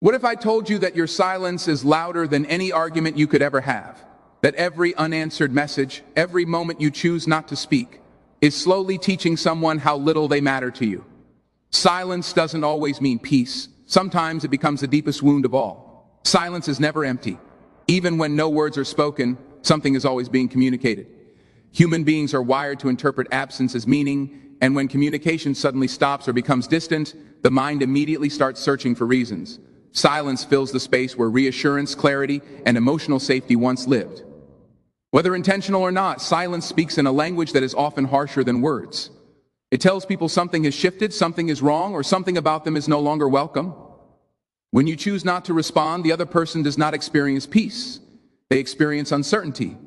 What if I told you that your silence is louder than any argument you could ever have? That every unanswered message, every moment you choose not to speak, is slowly teaching someone how little they matter to you. Silence doesn't always mean peace. Sometimes it becomes the deepest wound of all. Silence is never empty. Even when no words are spoken, something is always being communicated. Human beings are wired to interpret absence as meaning, and when communication suddenly stops or becomes distant, the mind immediately starts searching for reasons. Silence fills the space where reassurance, clarity, and emotional safety once lived. Whether intentional or not, silence speaks in a language that is often harsher than words. It tells people something has shifted, something is wrong, or something about them is no longer welcome. When you choose not to respond, the other person does not experience peace. They experience uncertainty.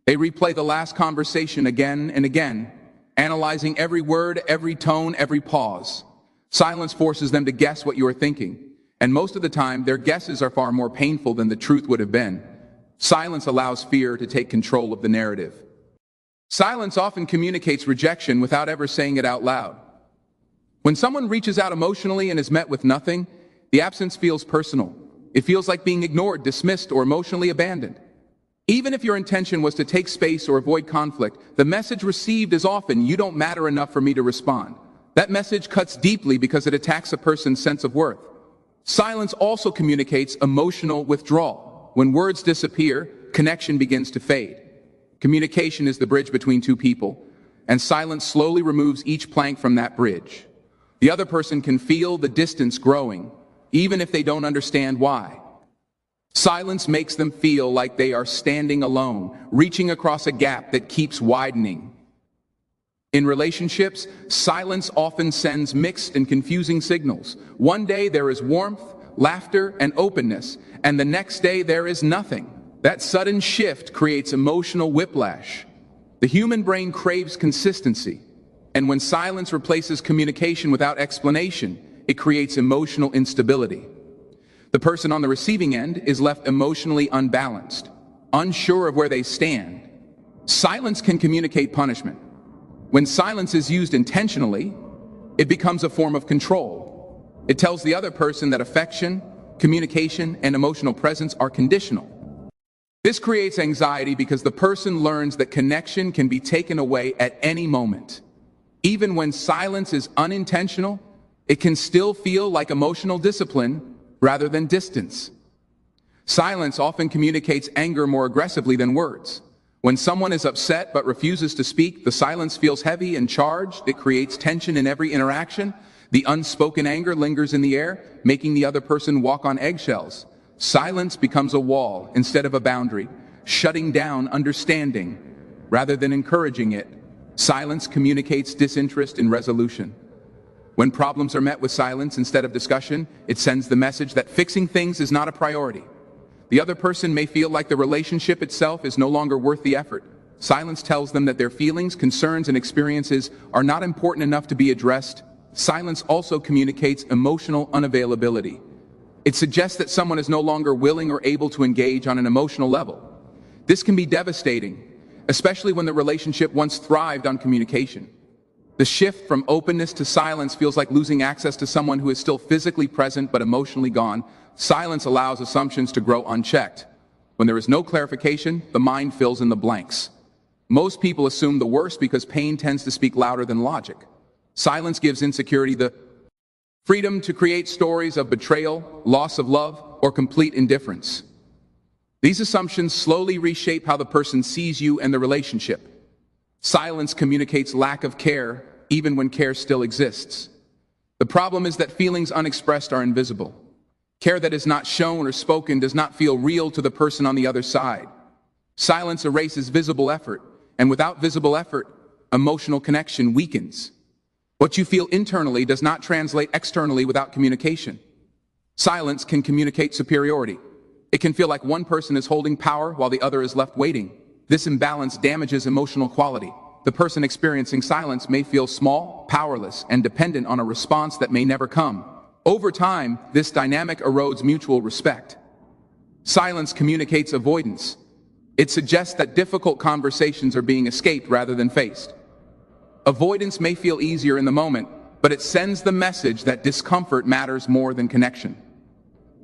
They replay the last conversation again and again, analyzing every word, every tone, every pause. Silence forces them to guess what you are thinking, and most of the time, their guesses are far more painful than the truth would have been. Silence allows fear to take control of the narrative. Silence often communicates rejection without ever saying it out loud. When someone reaches out emotionally and is met with nothing, the absence feels personal. It feels like being ignored, dismissed, or emotionally abandoned. Even if your intention was to take space or avoid conflict, the message received is often, "You don't matter enough for me to respond." That message cuts deeply because it attacks a person's sense of worth. Silence also communicates emotional withdrawal. When words disappear, connection begins to fade. Communication is the bridge between two people, and silence slowly removes each plank from that bridge. The other person can feel the distance growing, even if they don't understand why. Silence makes them feel like they are standing alone, reaching across a gap that keeps widening. In relationships, silence often sends mixed and confusing signals. One day there is warmth, laughter, and openness, and the next day there is nothing. That sudden shift creates emotional whiplash. The human brain craves consistency, and when silence replaces communication without explanation, it creates emotional instability. The person on the receiving end is left emotionally unbalanced, unsure of where they stand. Silence can communicate punishment. When silence is used intentionally, it becomes a form of control. It tells the other person that affection, communication, and emotional presence are conditional. This creates anxiety because the person learns that connection can be taken away at any moment. Even when silence is unintentional, it can still feel like emotional discipline rather than distance. Silence often communicates anger more aggressively than words. When someone is upset but refuses to speak, the silence feels heavy and charged. It creates tension in every interaction. The unspoken anger lingers in the air, making the other person walk on eggshells. Silence becomes a wall instead of a boundary, shutting down understanding rather than encouraging it. Silence communicates disinterest in resolution. When problems are met with silence instead of discussion, it sends the message that fixing things is not a priority. The other person may feel like the relationship itself is no longer worth the effort. Silence tells them that their feelings, concerns, and experiences are not important enough to be addressed. Silence also communicates emotional unavailability. It suggests that someone is no longer willing or able to engage on an emotional level. This can be devastating, especially when the relationship once thrived on communication. The shift from openness to silence feels like losing access to someone who is still physically present but emotionally gone. Silence allows assumptions to grow unchecked. When there is no clarification, the mind fills in the blanks. Most people assume the worst because pain tends to speak louder than logic. Silence gives insecurity the freedom to create stories of betrayal, loss of love, or complete indifference. These assumptions slowly reshape how the person sees you and the relationship. Silence communicates lack of care, even when care still exists. The problem is that feelings unexpressed are invisible. Care that is not shown or spoken does not feel real to the person on the other side. Silence erases visible effort, and without visible effort, emotional connection weakens. What you feel internally does not translate externally without communication. Silence can communicate superiority. It can feel like one person is holding power while the other is left waiting. This imbalance damages emotional quality. The person experiencing silence may feel small, powerless, and dependent on a response that may never come. Over time, this dynamic erodes mutual respect. Silence communicates avoidance. It suggests that difficult conversations are being escaped rather than faced. Avoidance may feel easier in the moment, but it sends the message that discomfort matters more than connection.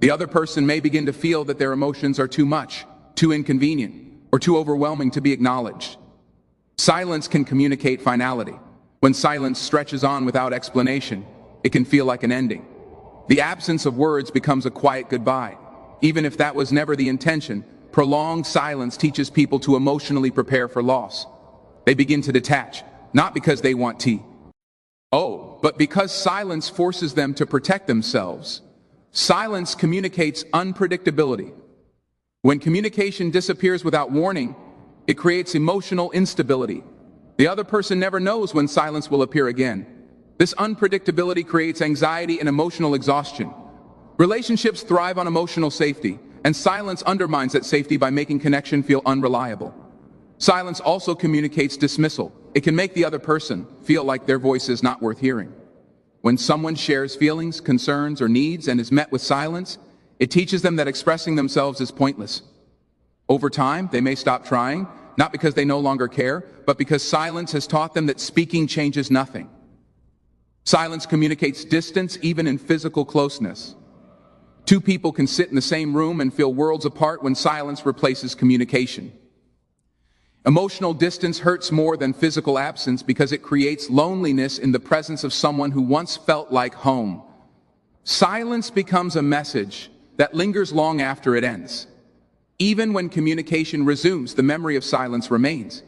The other person may begin to feel that their emotions are too much, too inconvenient, or too overwhelming to be acknowledged. Silence can communicate finality. When silence stretches on without explanation, it can feel like an ending. The absence of words becomes a quiet goodbye. Even if that was never the intention, prolonged silence teaches people to emotionally prepare for loss. They begin to detach, not because they want tea. But because silence forces them to protect themselves. Silence communicates unpredictability. When communication disappears without warning, it creates emotional instability. The other person never knows when silence will appear again. This unpredictability creates anxiety and emotional exhaustion. Relationships thrive on emotional safety, and silence undermines that safety by making connection feel unreliable. Silence also communicates dismissal. It can make the other person feel like their voice is not worth hearing. When someone shares feelings, concerns, or needs and is met with silence, it teaches them that expressing themselves is pointless. Over time, they may stop trying, not because they no longer care, but because silence has taught them that speaking changes nothing. Silence communicates distance even in physical closeness. Two people can sit in the same room and feel worlds apart when silence replaces communication. Emotional distance hurts more than physical absence because it creates loneliness in the presence of someone who once felt like home. Silence becomes a message that lingers long after it ends. Even when communication resumes, the memory of silence remains.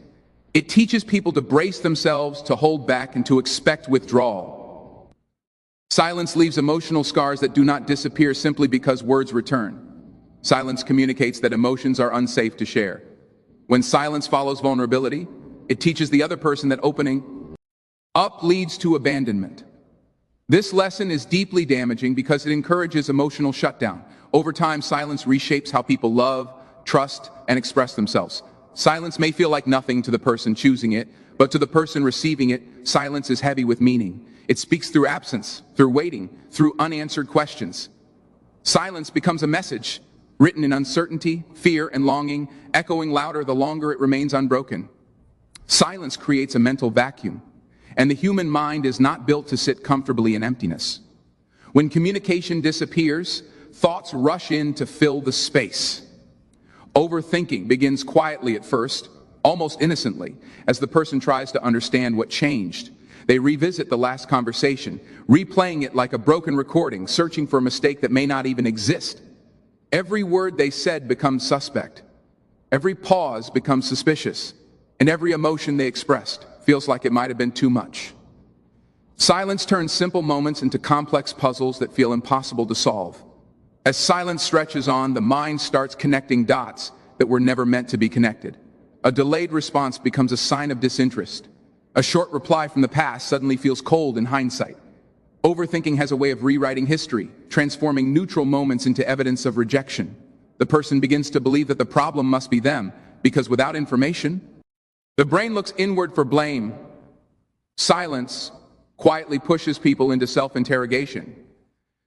It teaches people to brace themselves, to hold back, and to expect withdrawal. Silence leaves emotional scars that do not disappear simply because words return. Silence communicates that emotions are unsafe to share. When silence follows vulnerability, it teaches the other person that opening up leads to abandonment. This lesson is deeply damaging because it encourages emotional shutdown. Over time, silence reshapes how people love, trust, and express themselves. Silence may feel like nothing to the person choosing it, but to the person receiving it, silence is heavy with meaning. It speaks through absence, through waiting, through unanswered questions. Silence becomes a message, written in uncertainty, fear, and longing, echoing louder the longer it remains unbroken. Silence creates a mental vacuum, and the human mind is not built to sit comfortably in emptiness. When communication disappears, thoughts rush in to fill the space. Overthinking begins quietly at first, almost innocently, as the person tries to understand what changed. They revisit the last conversation, replaying it like a broken recording, searching for a mistake that may not even exist. Every word they said becomes suspect. Every pause becomes suspicious. And every emotion they expressed feels like it might have been too much. Silence turns simple moments into complex puzzles that feel impossible to solve. As silence stretches on, the mind starts connecting dots that were never meant to be connected. A delayed response becomes a sign of disinterest. A short reply from the past suddenly feels cold in hindsight. Overthinking has a way of rewriting history, transforming neutral moments into evidence of rejection. The person begins to believe that the problem must be them, because without information, the brain looks inward for blame. Silence quietly pushes people into self-interrogation.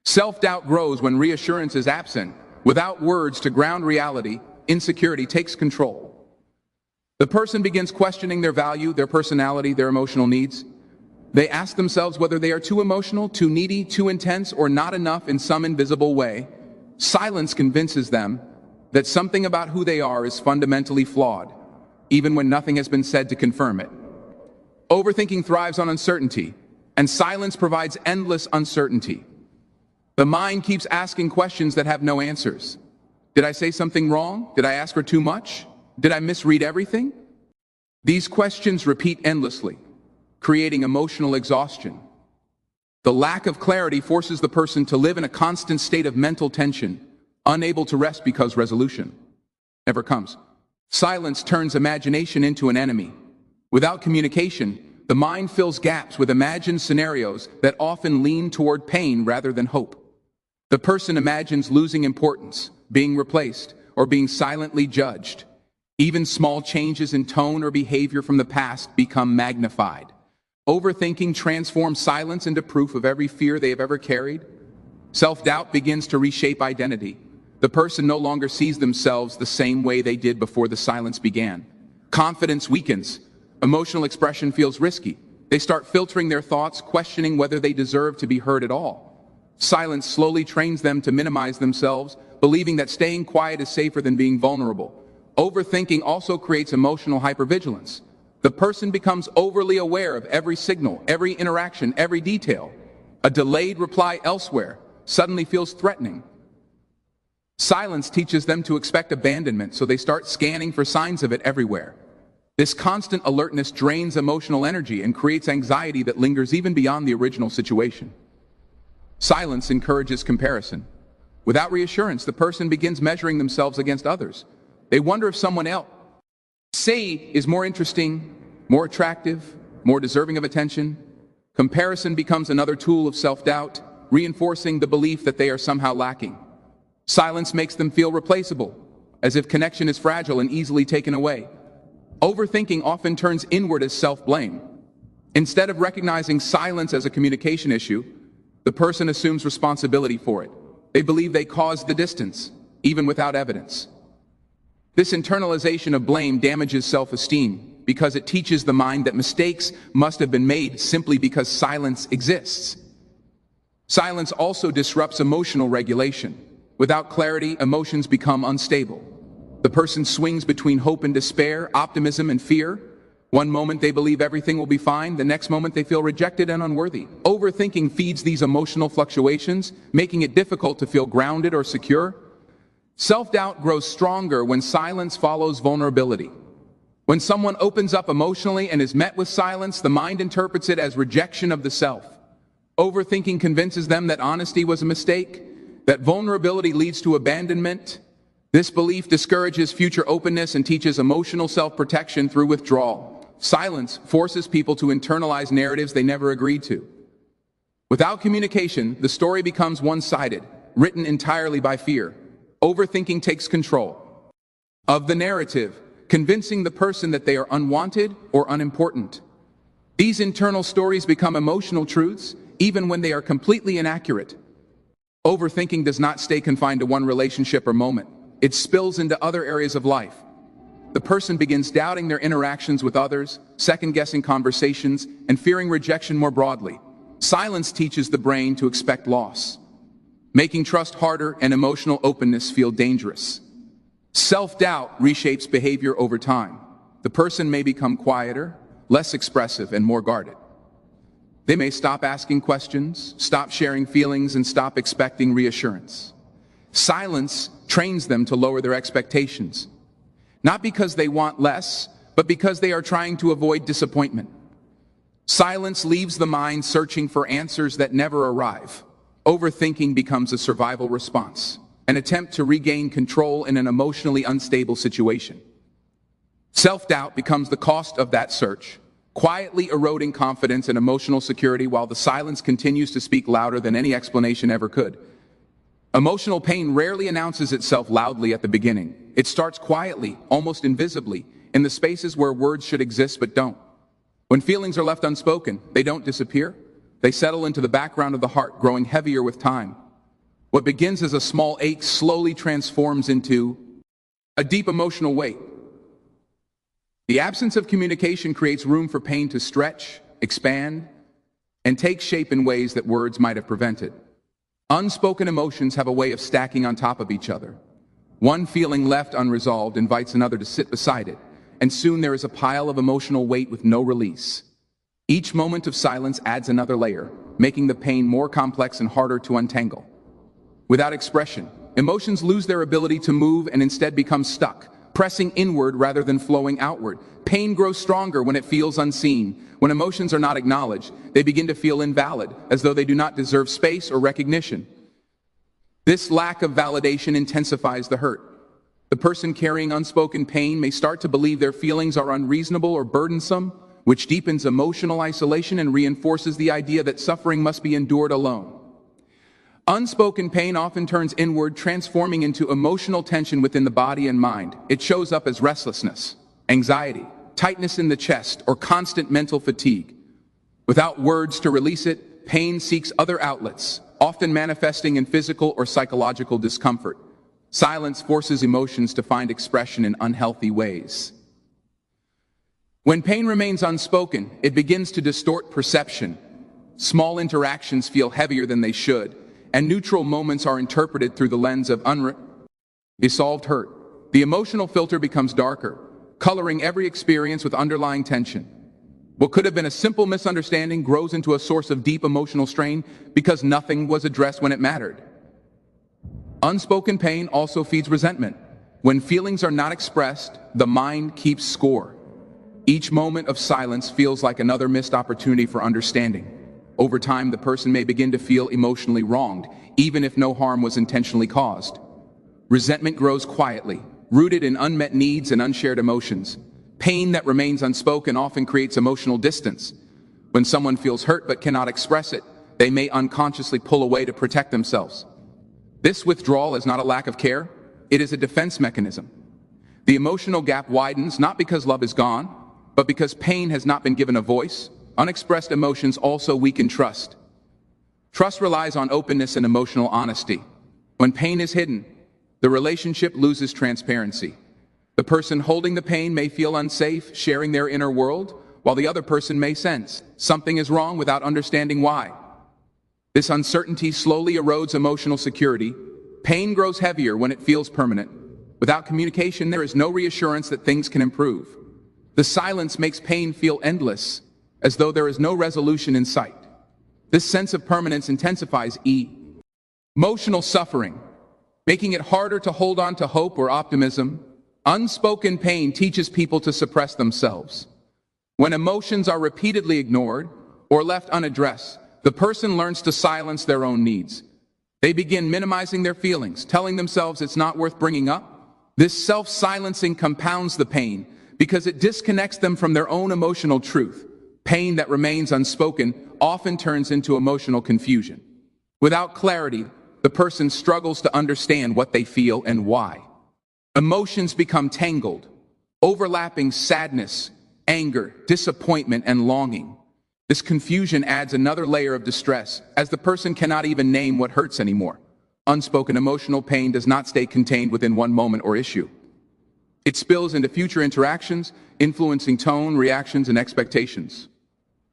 Self-doubt grows when reassurance is absent. Without words to ground reality, insecurity takes control. The person begins questioning their value, their personality, their emotional needs. They ask themselves whether they are too emotional, too needy, too intense, or not enough in some invisible way. Silence convinces them that something about who they are is fundamentally flawed, even when nothing has been said to confirm it. Overthinking thrives on uncertainty, and silence provides endless uncertainty. The mind keeps asking questions that have no answers. Did I say something wrong? Did I ask for too much? Did I misread everything? These questions repeat endlessly, creating emotional exhaustion. The lack of clarity forces the person to live in a constant state of mental tension, unable to rest because resolution never comes. Silence turns imagination into an enemy. Without communication, the mind fills gaps with imagined scenarios that often lean toward pain rather than hope. The person imagines losing importance, being replaced, or being silently judged. Even small changes in tone or behavior from the past become magnified. Overthinking transforms silence into proof of every fear they have ever carried. Self-doubt begins to reshape identity. The person no longer sees themselves the same way they did before the silence began. Confidence weakens. Emotional expression feels risky. They start filtering their thoughts, questioning whether they deserve to be heard at all. Silence slowly trains them to minimize themselves, believing that staying quiet is safer than being vulnerable. Overthinking also creates emotional hypervigilance. The person becomes overly aware of every signal, every interaction, every detail. A delayed reply elsewhere suddenly feels threatening. Silence teaches them to expect abandonment, so they start scanning for signs of it everywhere. This constant alertness drains emotional energy and creates anxiety that lingers even beyond the original situation. Silence encourages comparison. Without reassurance, the person begins measuring themselves against others. They wonder if someone else, say, is more interesting, more attractive, more deserving of attention. Comparison becomes another tool of self-doubt, reinforcing the belief that they are somehow lacking. Silence makes them feel replaceable, as if connection is fragile and easily taken away. Overthinking often turns inward as self-blame. Instead of recognizing silence as a communication issue, the person assumes responsibility for it. They believe they caused the distance, even without evidence. This internalization of blame damages self-esteem because it teaches the mind that mistakes must have been made simply because silence exists. Silence also disrupts emotional regulation. Without clarity, emotions become unstable. The person swings between hope and despair, optimism and fear. One moment they believe everything will be fine, the next moment they feel rejected and unworthy. Overthinking feeds these emotional fluctuations, making it difficult to feel grounded or secure. Self-doubt grows stronger when silence follows vulnerability. When someone opens up emotionally and is met with silence, the mind interprets it as rejection of the self. Overthinking convinces them that honesty was a mistake, that vulnerability leads to abandonment. This belief discourages future openness and teaches emotional self-protection through withdrawal. Silence forces people to internalize narratives they never agreed to. Without communication, the story becomes one-sided, written entirely by fear. Overthinking takes control of the narrative, convincing the person that they are unwanted or unimportant. These internal stories become emotional truths, even when they are completely inaccurate. Overthinking does not stay confined to one relationship or moment. It spills into other areas of life. The person begins doubting their interactions with others, second-guessing conversations, and fearing rejection more broadly. Silence teaches the brain to expect loss, making trust harder and emotional openness feel dangerous. Self-doubt reshapes behavior over time. The person may become quieter, less expressive, and more guarded. They may stop asking questions, stop sharing feelings, and stop expecting reassurance. Silence trains them to lower their expectations, not because they want less, but because they are trying to avoid disappointment. Silence leaves the mind searching for answers that never arrive. Overthinking becomes a survival response, an attempt to regain control in an emotionally unstable situation. Self-doubt becomes the cost of that search, quietly eroding confidence and emotional security while the silence continues to speak louder than any explanation ever could. Emotional pain rarely announces itself loudly at the beginning. It starts quietly, almost invisibly, in the spaces where words should exist but don't. When feelings are left unspoken, they don't disappear. They settle into the background of the heart, growing heavier with time. What begins as a small ache slowly transforms into a deep emotional weight. The absence of communication creates room for pain to stretch, expand, and take shape in ways that words might have prevented. Unspoken emotions have a way of stacking on top of each other. One feeling left unresolved invites another to sit beside it, and soon there is a pile of emotional weight with no release. Each moment of silence adds another layer, making the pain more complex and harder to untangle. Without expression, emotions lose their ability to move and instead become stuck, pressing inward rather than flowing outward. Pain grows stronger when it feels unseen. When emotions are not acknowledged, they begin to feel invalid, as though they do not deserve space or recognition. This lack of validation intensifies the hurt. The person carrying unspoken pain may start to believe their feelings are unreasonable or burdensome, which deepens emotional isolation and reinforces the idea that suffering must be endured alone. Unspoken pain often turns inward, transforming into emotional tension within the body and mind. It shows up as restlessness, anxiety, tightness in the chest, or constant mental fatigue. Without words to release it, pain seeks other outlets, often manifesting in physical or psychological discomfort. Silence forces emotions to find expression in unhealthy ways. When pain remains unspoken, it begins to distort perception. Small interactions feel heavier than they should, and neutral moments are interpreted through the lens of unresolved hurt. The emotional filter becomes darker, coloring every experience with underlying tension. What could have been a simple misunderstanding grows into a source of deep emotional strain because nothing was addressed when it mattered. Unspoken pain also feeds resentment. When feelings are not expressed, the mind keeps score. Each moment of silence feels like another missed opportunity for understanding. Over time, the person may begin to feel emotionally wronged, even if no harm was intentionally caused. Resentment grows quietly, rooted in unmet needs and unshared emotions. Pain that remains unspoken often creates emotional distance. When someone feels hurt but cannot express it, they may unconsciously pull away to protect themselves. This withdrawal is not a lack of care, it is a defense mechanism. The emotional gap widens not because love is gone, but because pain has not been given a voice. Unexpressed emotions also weaken trust. Trust relies on openness and emotional honesty. When pain is hidden, the relationship loses transparency. The person holding the pain may feel unsafe sharing their inner world, while the other person may sense something is wrong without understanding why. This uncertainty slowly erodes emotional security. Pain grows heavier when it feels permanent. Without communication, there is no reassurance that things can improve. The silence makes pain feel endless, as though there is no resolution in sight. This sense of permanence intensifies emotional suffering, making it harder to hold on to hope or optimism. Unspoken pain teaches people to suppress themselves. When emotions are repeatedly ignored or left unaddressed, the person learns to silence their own needs. They begin minimizing their feelings, telling themselves it's not worth bringing up. This self-silencing compounds the pain because it disconnects them from their own emotional truth. Pain that remains unspoken often turns into emotional confusion. Without clarity, the person struggles to understand what they feel and why. Emotions become tangled, overlapping sadness, anger, disappointment, and longing. This confusion adds another layer of distress, as the person cannot even name what hurts anymore. Unspoken emotional pain does not stay contained within one moment or issue. It spills into future interactions, influencing tone, reactions, and expectations.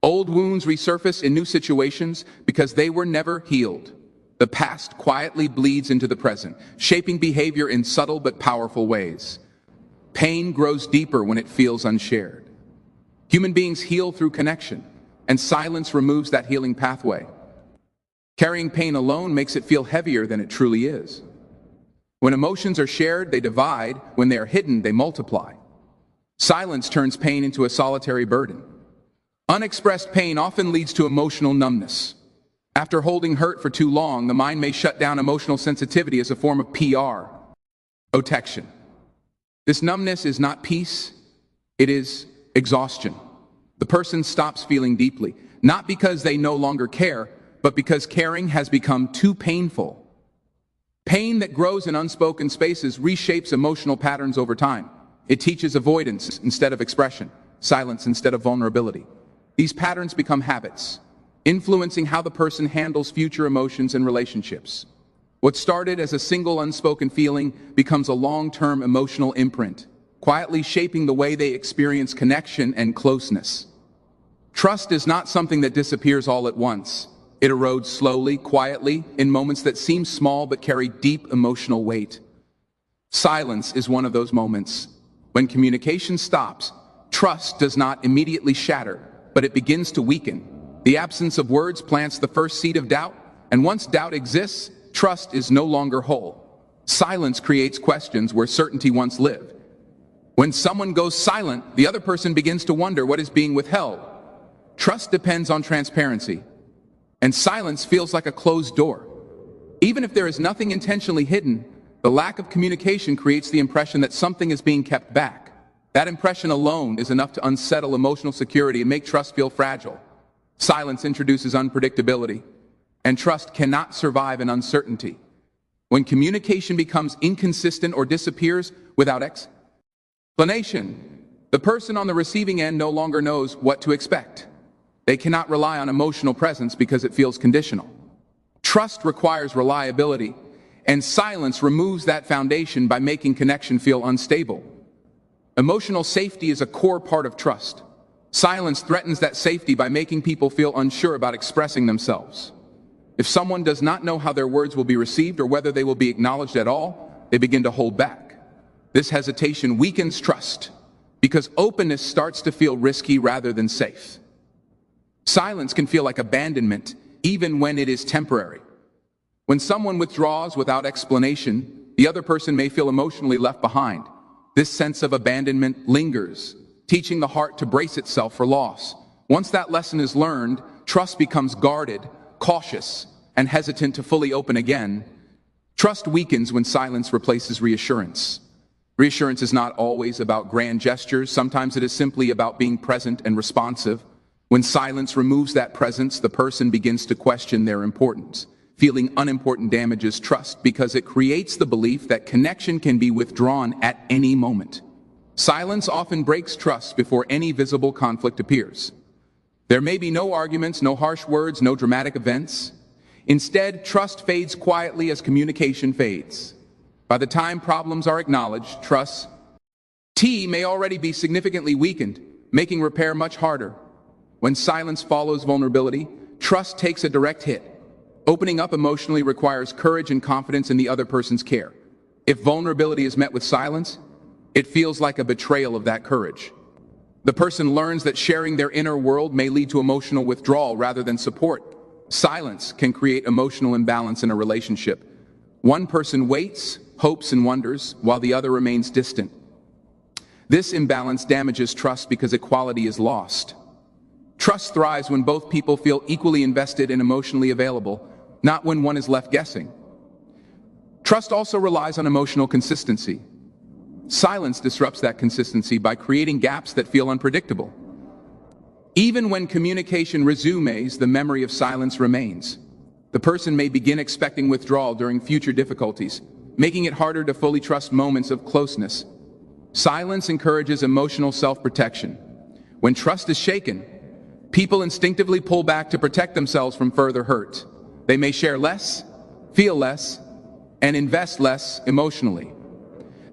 Old wounds resurface in new situations because they were never healed. The past quietly bleeds into the present, shaping behavior in subtle but powerful ways. Pain grows deeper when it feels unshared. Human beings heal through connection, and silence removes that healing pathway. Carrying pain alone makes it feel heavier than it truly is. When emotions are shared, they divide. When they are hidden, they multiply. Silence turns pain into a solitary burden. Unexpressed pain often leads to emotional numbness. After holding hurt for too long, the mind may shut down emotional sensitivity as a form of protection. This numbness is not peace, it is exhaustion. The person stops feeling deeply, not because they no longer care, but because caring has become too painful. Pain that grows in unspoken spaces reshapes emotional patterns over time. It teaches avoidance instead of expression, silence instead of vulnerability. These patterns become habits, influencing how the person handles future emotions and relationships. What started as a single unspoken feeling becomes a long-term emotional imprint, quietly shaping the way they experience connection and closeness. Trust is not something that disappears all at once. It erodes slowly, quietly, in moments that seem small but carry deep emotional weight. Silence is one of those moments. When communication stops, trust does not immediately shatter, but it begins to weaken. The absence of words plants the first seed of doubt, and once doubt exists, trust is no longer whole. Silence creates questions where certainty once lived. When someone goes silent, the other person begins to wonder what is being withheld. Trust depends on transparency, and silence feels like a closed door. Even if there is nothing intentionally hidden, the lack of communication creates the impression that something is being kept back. That impression alone is enough to unsettle emotional security and make trust feel fragile. Silence introduces unpredictability, and trust cannot survive in uncertainty. When communication becomes inconsistent or disappears without explanation, the person on the receiving end no longer knows what to expect. They cannot rely on emotional presence because it feels conditional. Trust requires reliability, and silence removes that foundation by making connection feel unstable. Emotional safety is a core part of trust. Silence threatens that safety by making people feel unsure about expressing themselves. If someone does not know how their words will be received or whether they will be acknowledged at all, they begin to hold back. This hesitation weakens trust because openness starts to feel risky rather than safe. Silence can feel like abandonment, even when it is temporary. When someone withdraws without explanation, the other person may feel emotionally left behind. This sense of abandonment lingers, teaching the heart to brace itself for loss. Once that lesson is learned, trust becomes guarded, cautious, and hesitant to fully open again. Trust weakens when silence replaces reassurance. Reassurance is not always about grand gestures. Sometimes it is simply about being present and responsive. When silence removes that presence, the person begins to question their importance. Feeling unimportant damages trust because it creates the belief that connection can be withdrawn at any moment. Silence often breaks trust before any visible conflict appears. There may be no arguments, no harsh words, no dramatic events. Instead, trust fades quietly as communication fades. By the time problems are acknowledged, trust may already be significantly weakened, making repair much harder. When silence follows vulnerability, trust takes a direct hit. Opening up emotionally requires courage and confidence in the other person's care. If vulnerability is met with silence, it feels like a betrayal of that courage. The person learns that sharing their inner world may lead to emotional withdrawal rather than support. Silence can create emotional imbalance in a relationship. One person waits, hopes, and wonders, while the other remains distant. This imbalance damages trust because equality is lost. Trust thrives when both people feel equally invested and emotionally available, not when one is left guessing. Trust also relies on emotional consistency. Silence disrupts that consistency by creating gaps that feel unpredictable. Even when communication resumes, the memory of silence remains. The person may begin expecting withdrawal during future difficulties, making it harder to fully trust moments of closeness. Silence encourages emotional self-protection. When trust is shaken, people instinctively pull back to protect themselves from further hurt. They may share less, feel less, and invest less emotionally.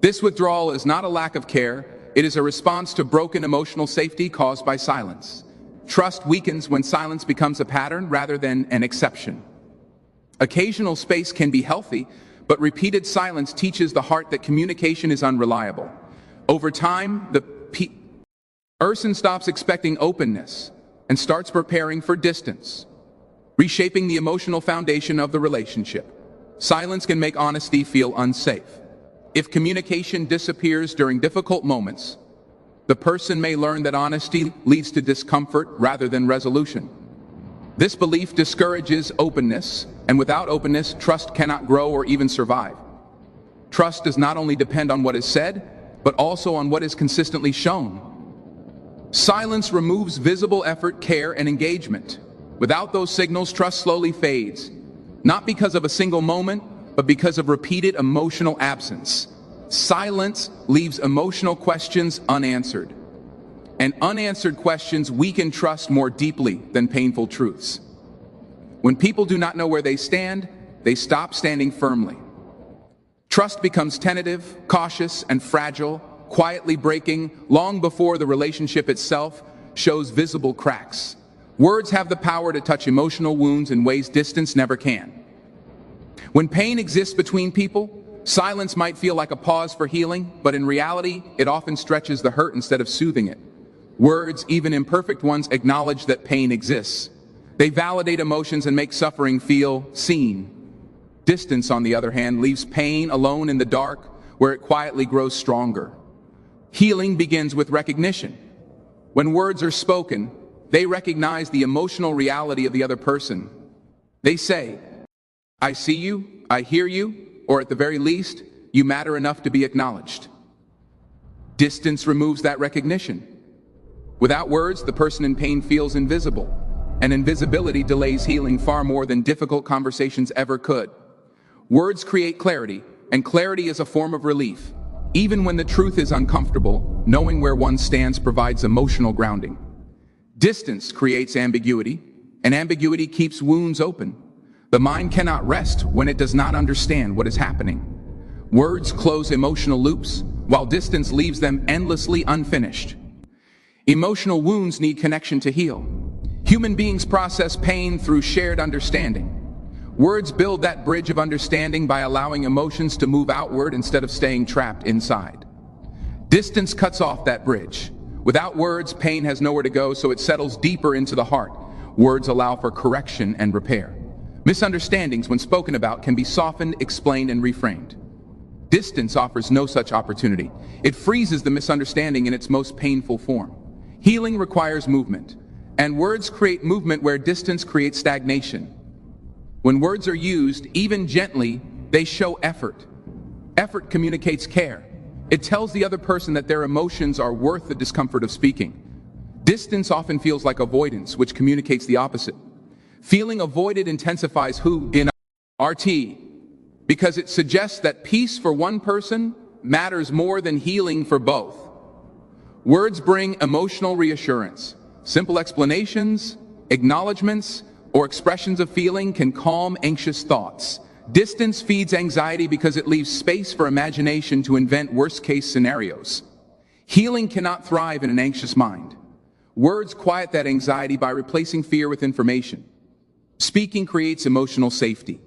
This withdrawal is not a lack of care, it is a response to broken emotional safety caused by silence. Trust weakens when silence becomes a pattern rather than an exception. Occasional space can be healthy, but repeated silence teaches the heart that communication is unreliable. Over time, the person stops expecting openness and starts preparing for distance, reshaping the emotional foundation of the relationship. Silence can make honesty feel unsafe. If communication disappears during difficult moments, the person may learn that honesty leads to discomfort rather than resolution. This belief discourages openness, and without openness, trust cannot grow or even survive. Trust does not only depend on what is said, but also on what is consistently shown. Silence removes visible effort, care, and engagement. Without those signals, trust slowly fades, not because of a single moment, but because of repeated emotional absence. Silence leaves emotional questions unanswered, and unanswered questions weaken trust more deeply than painful truths. When people do not know where they stand, they stop standing firmly. Trust becomes tentative, cautious, and fragile, quietly breaking long before the relationship itself shows visible cracks. Words have the power to touch emotional wounds in ways distance never can. When pain exists between people, silence might feel like a pause for healing, but in reality, it often stretches the hurt instead of soothing it. Words, even imperfect ones, acknowledge that pain exists. They validate emotions and make suffering feel seen. Distance, on the other hand, leaves pain alone in the dark, where it quietly grows stronger. Healing begins with recognition. When words are spoken, they recognize the emotional reality of the other person. They say, "I see you, I hear you," or at the very least, "You matter enough to be acknowledged." Distance removes that recognition. Without words, the person in pain feels invisible, and invisibility delays healing far more than difficult conversations ever could. Words create clarity, and clarity is a form of relief. Even when the truth is uncomfortable, knowing where one stands provides emotional grounding. Distance creates ambiguity, and ambiguity keeps wounds open. The mind cannot rest when it does not understand what is happening. Words close emotional loops, while distance leaves them endlessly unfinished. Emotional wounds need connection to heal. Human beings process pain through shared understanding. Words build that bridge of understanding by allowing emotions to move outward instead of staying trapped inside. Distance cuts off that bridge. Without words, pain has nowhere to go, so it settles deeper into the heart. Words allow for correction and repair. Misunderstandings, when spoken about, can be softened, explained, and reframed. Distance offers no such opportunity. It freezes the misunderstanding in its most painful form. Healing requires movement, and words create movement where distance creates stagnation. When words are used, even gently, they show effort. Effort communicates care. It tells the other person that their emotions are worth the discomfort of speaking. Distance often feels like avoidance, which communicates the opposite. Feeling avoided intensifies who in RT, because it suggests that peace for one person matters more than healing for both. Words bring emotional reassurance. Simple explanations, acknowledgments, or expressions of feeling can calm anxious thoughts. Distance feeds anxiety because it leaves space for imagination to invent worst-case scenarios. Healing cannot thrive in an anxious mind. Words quiet that anxiety by replacing fear with information. Speaking creates emotional safety.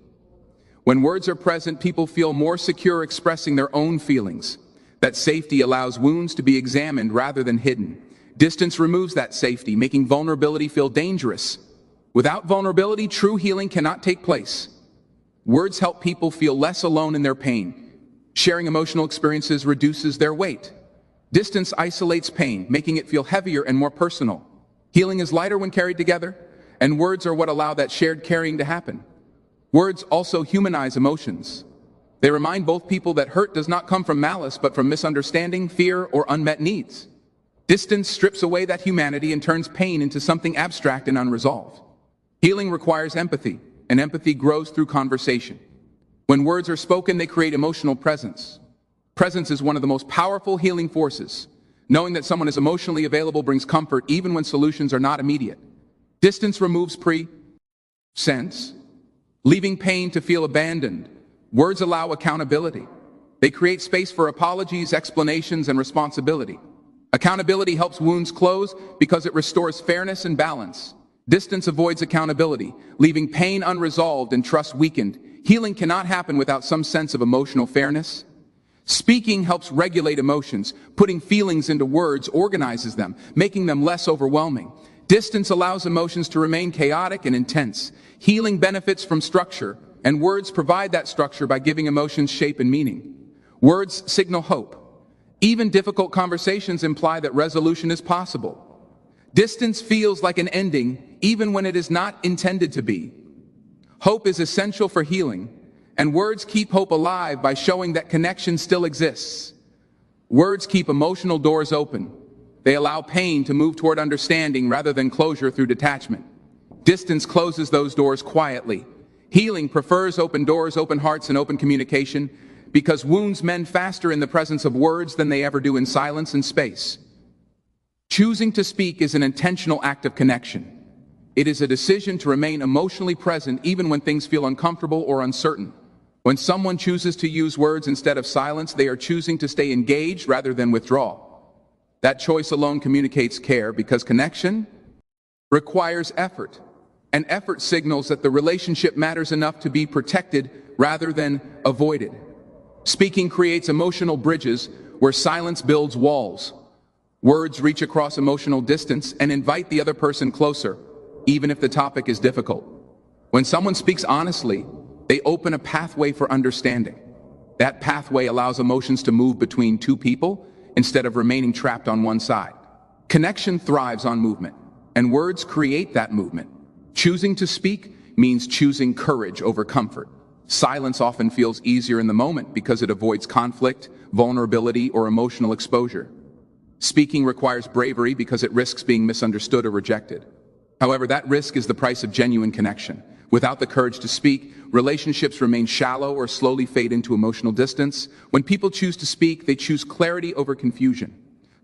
When words are present, people feel more secure expressing their own feelings. That safety allows wounds to be examined rather than hidden. Distance removes that safety, making vulnerability feel dangerous. Without vulnerability, true healing cannot take place. Words help people feel less alone in their pain. Sharing emotional experiences reduces their weight. Distance isolates pain, making it feel heavier and more personal. Healing is lighter when carried together, and words are what allow that shared carrying to happen. Words also humanize emotions. They remind both people that hurt does not come from malice, but from misunderstanding, fear, or unmet needs. Distance strips away that humanity and turns pain into something abstract and unresolved. Healing requires empathy, and empathy grows through conversation. When words are spoken, they create emotional presence. Presence is one of the most powerful healing forces. Knowing that someone is emotionally available brings comfort even when solutions are not immediate. Distance removes pretense, leaving pain to feel abandoned. Words allow accountability. They create space for apologies, explanations, and responsibility. Accountability helps wounds close because it restores fairness and balance. Distance avoids accountability, leaving pain unresolved and trust weakened. Healing cannot happen without some sense of emotional fairness. Speaking helps regulate emotions. Putting feelings into words organizes them, making them less overwhelming. Distance allows emotions to remain chaotic and intense. Healing benefits from structure, and words provide that structure by giving emotions shape and meaning. Words signal hope. Even difficult conversations imply that resolution is possible. Distance feels like an ending, even when it is not intended to be. Hope is essential for healing, and words keep hope alive by showing that connection still exists. Words keep emotional doors open. They allow pain to move toward understanding rather than closure through detachment. Distance closes those doors quietly. Healing prefers open doors, open hearts, and open communication because wounds mend faster in the presence of words than they ever do in silence and space. Choosing to speak is an intentional act of connection. It is a decision to remain emotionally present even when things feel uncomfortable or uncertain. When someone chooses to use words instead of silence, they are choosing to stay engaged rather than withdraw. That choice alone communicates care because connection requires effort, and effort signals that the relationship matters enough to be protected rather than avoided. Speaking creates emotional bridges where silence builds walls. Words reach across emotional distance and invite the other person closer, even if the topic is difficult. When someone speaks honestly, they open a pathway for understanding. That pathway allows emotions to move between two people instead of remaining trapped on one side. Connection thrives on movement, and words create that movement. Choosing to speak means choosing courage over comfort. Silence often feels easier in the moment because it avoids conflict, vulnerability, or emotional exposure. Speaking requires bravery because it risks being misunderstood or rejected. However, that risk is the price of genuine connection. Without the courage to speak, relationships remain shallow or slowly fade into emotional distance. When people choose to speak, they choose clarity over confusion.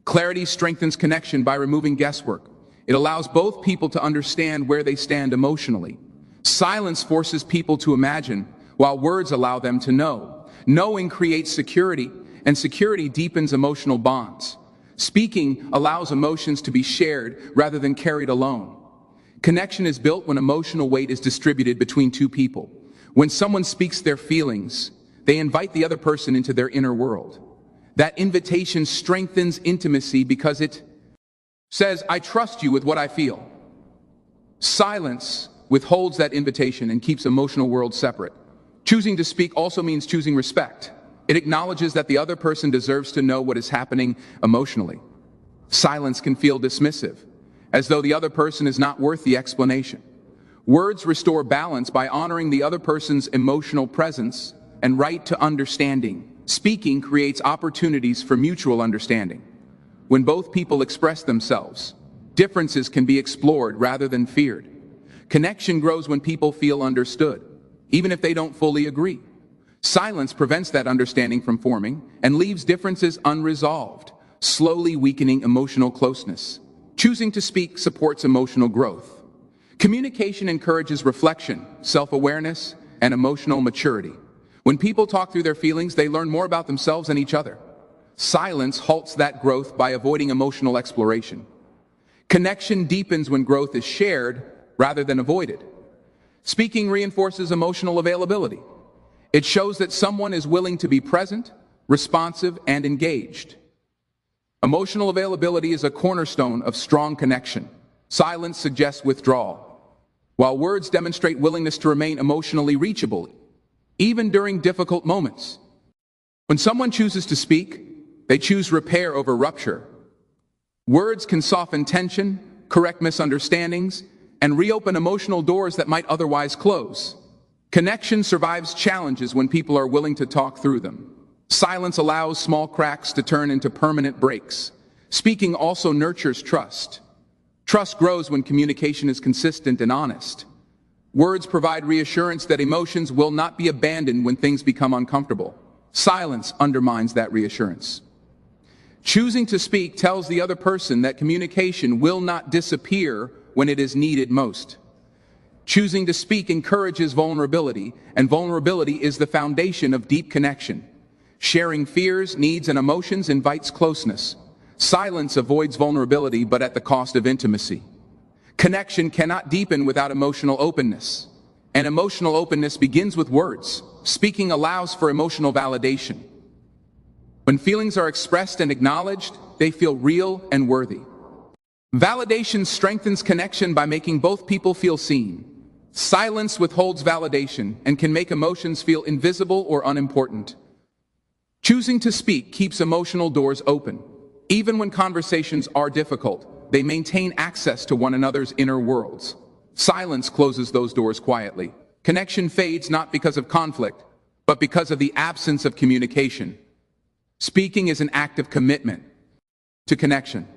Clarity strengthens connection by removing guesswork. It allows both people to understand where they stand emotionally. Silence forces people to imagine, while words allow them to know. Knowing creates security, and security deepens emotional bonds. Speaking allows emotions to be shared rather than carried alone. Connection is built when emotional weight is distributed between two people. When someone speaks their feelings, they invite the other person into their inner world. That invitation strengthens intimacy because it says, I trust you with what I feel. Silence withholds that invitation and keeps emotional worlds separate. Choosing to speak also means choosing respect. It acknowledges that the other person deserves to know what is happening emotionally. Silence can feel dismissive, as though the other person is not worth the explanation. Words restore balance by honoring the other person's emotional presence and right to understanding. Speaking creates opportunities for mutual understanding. When both people express themselves, differences can be explored rather than feared. Connection grows when people feel understood, even if they don't fully agree. Silence prevents that understanding from forming and leaves differences unresolved, slowly weakening emotional closeness. Choosing to speak supports emotional growth. Communication encourages reflection, self-awareness, and emotional maturity. When people talk through their feelings, they learn more about themselves and each other. Silence halts that growth by avoiding emotional exploration. Connection deepens when growth is shared rather than avoided. Speaking reinforces emotional availability. It shows that someone is willing to be present, responsive, and engaged. Emotional availability is a cornerstone of strong connection. Silence suggests withdrawal, while words demonstrate willingness to remain emotionally reachable, even during difficult moments. When someone chooses to speak, they choose repair over rupture. Words can soften tension, correct misunderstandings, and reopen emotional doors that might otherwise close. Connection survives challenges when people are willing to talk through them. Silence allows small cracks to turn into permanent breaks. Speaking also nurtures trust. Trust grows when communication is consistent and honest. Words provide reassurance that emotions will not be abandoned when things become uncomfortable. Silence undermines that reassurance. Choosing to speak tells the other person that communication will not disappear when it is needed most. Choosing to speak encourages vulnerability, and vulnerability is the foundation of deep connection. Sharing fears, needs, and emotions invites closeness. Silence avoids vulnerability, but at the cost of intimacy. Connection cannot deepen without emotional openness. And emotional openness begins with words. Speaking allows for emotional validation. When feelings are expressed and acknowledged, they feel real and worthy. Validation strengthens connection by making both people feel seen. Silence withholds validation and can make emotions feel invisible or unimportant. Choosing to speak keeps emotional doors open. Even when conversations are difficult, they maintain access to one another's inner worlds. Silence closes those doors quietly. Connection fades not because of conflict, but because of the absence of communication. Speaking is an act of commitment to connection.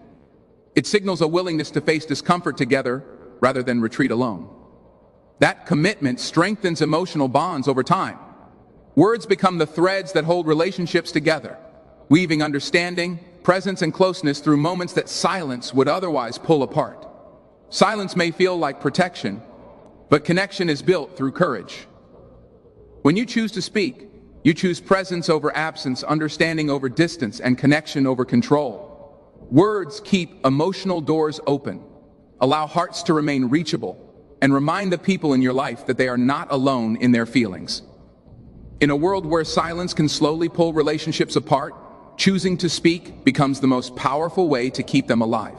It signals a willingness to face discomfort together rather than retreat alone. That commitment strengthens emotional bonds over time. Words become the threads that hold relationships together, weaving understanding, presence, and closeness through moments that silence would otherwise pull apart. Silence may feel like protection, but connection is built through courage. When you choose to speak, you choose presence over absence, understanding over distance, and connection over control. Words keep emotional doors open, allow hearts to remain reachable, and remind the people in your life that they are not alone in their feelings. In a world where silence can slowly pull relationships apart, choosing to speak becomes the most powerful way to keep them alive.